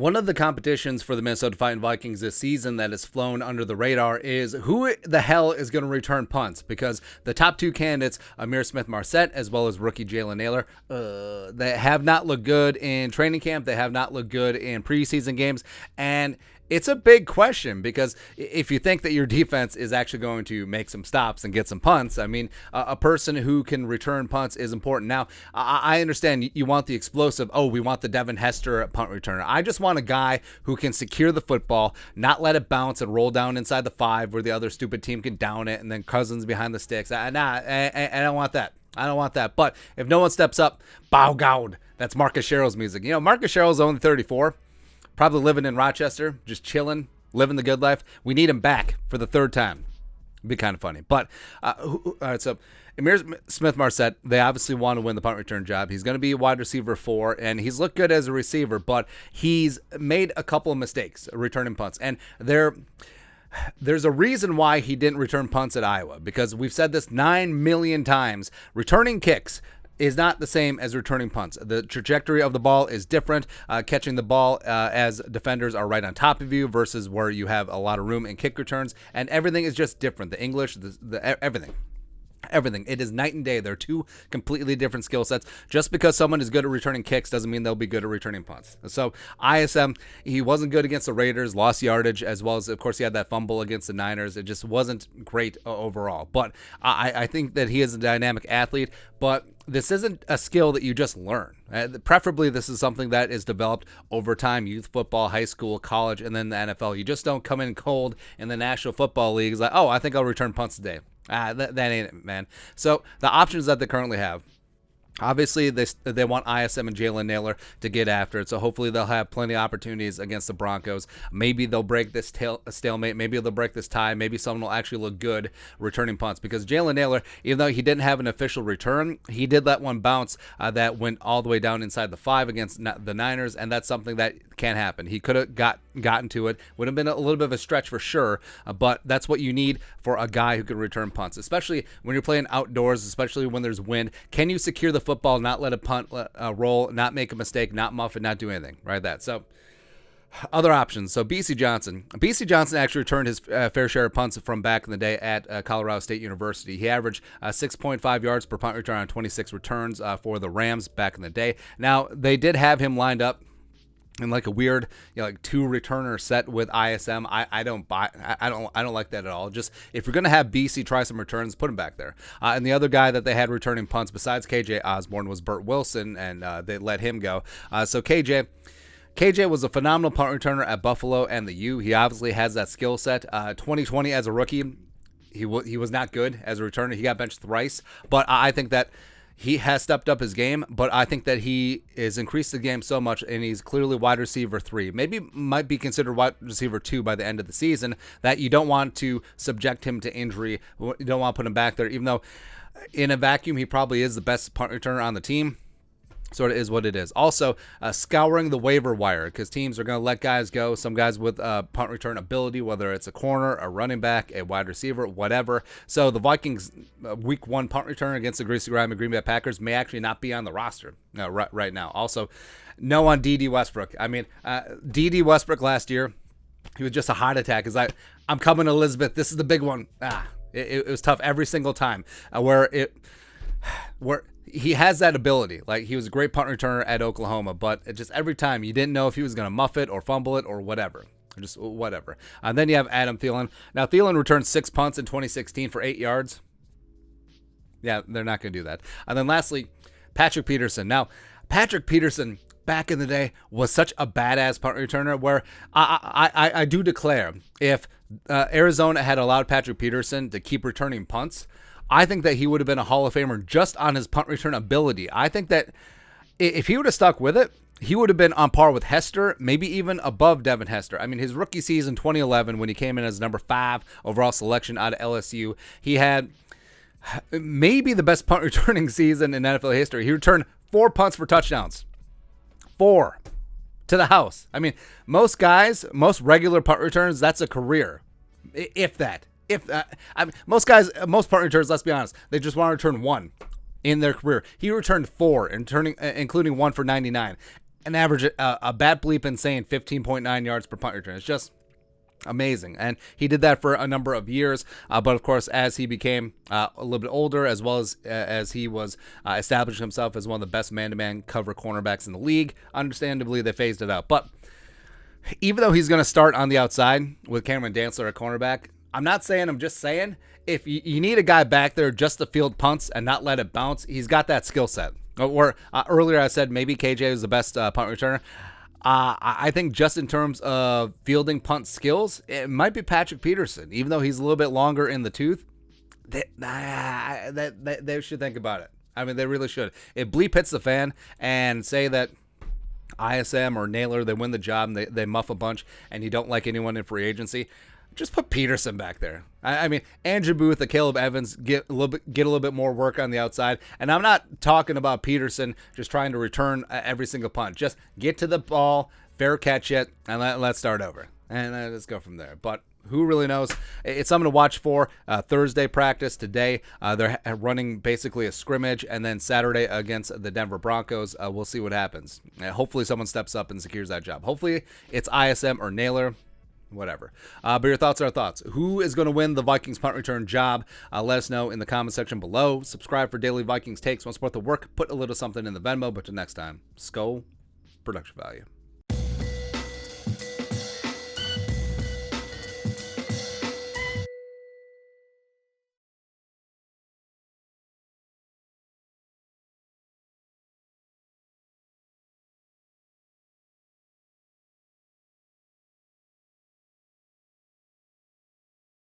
One of the competitions for the Minnesota Vikings this season that has flown under the radar is who the hell is going to return punts, because the top two candidates, Ihmir Smith-Marsette as well as rookie Jalen Nailor, they have not looked good in training camp. They have not looked good in preseason games, and it's a big question, because if you think that your defense is actually going to make some stops and get some punts, I mean, a person who can return punts is important. Now, I understand you want the explosive, we want the Devin Hester punt returner. I just want a guy who can secure the football, not let it bounce and roll down inside the 5 where the other stupid team can down it and then Cousins behind the sticks. I don't want that. I don't want that. But if no one steps up, bow God. That's Marcus Sherrill's music. Marcus Sherrill's only 34. Probably living in Rochester, just chilling, living the good life. We need him back for the third time. It'd be kind of funny. But, all right, so Ihmir Smith-Marsette, they obviously want to win the punt return job. He's going to be a wide receiver 4, and he's looked good as a receiver, but he's made a couple of mistakes returning punts. And there's a reason why he didn't return punts at Iowa, because we've said this 9 million times. Returning kicks is not the same as returning punts. The trajectory of the ball is different. Catching the ball as defenders are right on top of you versus where you have a lot of room in kick returns, and everything is just different. The English, everything. It is night and day. They're two completely different skill sets. Just because someone is good at returning kicks doesn't mean they'll be good at returning punts. So ISM, he wasn't good against the Raiders, lost yardage, as well as, of course, he had that fumble against the Niners. It just wasn't great overall. But I think that he is a dynamic athlete, but this isn't a skill that you just learn. Preferably, this is something that is developed over time, youth football, high school, college, and then the NFL. You just don't come in cold in the National Football League. It's like, I think I'll return punts today. That ain't it, man. So the options that they currently have, obviously, they want ISM and Jalen Nailor to get after it, so hopefully they'll have plenty of opportunities against the Broncos. Maybe they'll break this stalemate. Maybe they'll break this tie. Maybe someone will actually look good returning punts, because Jalen Nailor, even though he didn't have an official return, he did let one bounce that went all the way down inside the 5 against the Niners, and that's something that can happen. He could have gotten to it. Would have been a little bit of a stretch for sure, but that's what you need for a guy who can return punts, especially when you're playing outdoors, especially when there's wind. Can you secure the football, not let a punt roll, not make a mistake, not muff it, not do anything, right? So other options. So BC Johnson actually returned his fair share of punts from back in the day at Colorado State University. He averaged 6.5 yards per punt return on 26 returns for the Rams back in the day. Now, they did have him lined up in like a weird, like 2 returner set with ISM. I don't like that at all. Just if you're gonna have BC try some returns, put him back there. And the other guy that they had returning punts besides KJ Osborne was Burt Wilson, and they let him go. So KJ was a phenomenal punt returner at Buffalo and the U. He obviously has that skill set. 2020 as a rookie, he was not good as a returner. He got benched thrice, but I think that he has stepped up his game, but I think that he has increased the game so much, and he's clearly wide receiver 3. Maybe might be considered wide receiver 2 by the end of the season, that you don't want to subject him to injury. You don't want to put him back there, even though in a vacuum he probably is the best punt returner on the team. Sort of is what it is. Also, scouring the waiver wire, because teams are going to let guys go. Some guys with punt return ability, whether it's a corner, a running back, a wide receiver, whatever. So the Vikings week 1 punt return against the greasy grimy Green Bay Packers may actually not be on the roster right now. Also, no on D.D. Westbrook. I mean, D.D. Westbrook last year, he was just a heart attack. It's like, I'm coming, Elizabeth. This is the big one. It was tough every single time. Where he has that ability. Like, he was a great punt returner at Oklahoma, but it just every time you didn't know if he was going to muff it or fumble it or whatever. Just whatever. And then you have Adam Thielen. Now, Thielen returned 6 punts in 2016 for 8 yards. Yeah, they're not going to do that. And then lastly, Patrick Peterson. Now, Patrick Peterson back in the day was such a badass punt returner, where I do declare, if Arizona had allowed Patrick Peterson to keep returning punts, I think that he would have been a Hall of Famer just on his punt return ability. I think that if he would have stuck with it, he would have been on par with Hester, maybe even above Devin Hester. I mean, his rookie season 2011, when he came in as number 5 overall selection out of LSU, he had maybe the best punt returning season in NFL history. He returned 4 punts for touchdowns. 4 to the house. I mean, most regular punt returns, that's a career, if that. Most punt returns, let's be honest, they just want to return 1 in their career. He returned 4, including 1 for 99. an average, a bat bleep insane 15.9 yards per punt return. It's just amazing. And he did that for a number of years. But of course, as he became a little bit older, as well as he was establishing himself as one of the best man-to-man cover cornerbacks in the league, understandably, they phased it out. But even though he's going to start on the outside with Cameron Dantzler at cornerback, I'm just saying, if you need a guy back there just to field punts and not let it bounce, he's got that skill set. Or earlier I said maybe KJ is the best punt returner. I think just in terms of fielding punt skills, it might be Patrick Peterson, even though he's a little bit longer in the tooth. They should think about it. I mean, they really should. If bleep hits the fan and say that ISM or Nailor, they win the job and they muff a bunch and you don't like anyone in free agency, just put Peterson back there. I mean, Andrew Booth and Caleb Evans get a little bit more work on the outside. And I'm not talking about Peterson just trying to return every single punt. Just get to the ball, fair catch it, and let's start over. And let's go from there. But who really knows? It's something to watch for. Thursday practice today. They're running basically a scrimmage, and then Saturday against the Denver Broncos. We'll see what happens. Hopefully someone steps up and secures that job. Hopefully it's ISM or Nailor. Whatever. But your thoughts are thoughts. Who is going to win the Vikings punt return job? Let us know in the comment section below. Subscribe for daily Vikings takes. Want to support the work? Put a little something in the Venmo. But till next time, Skull Production Value.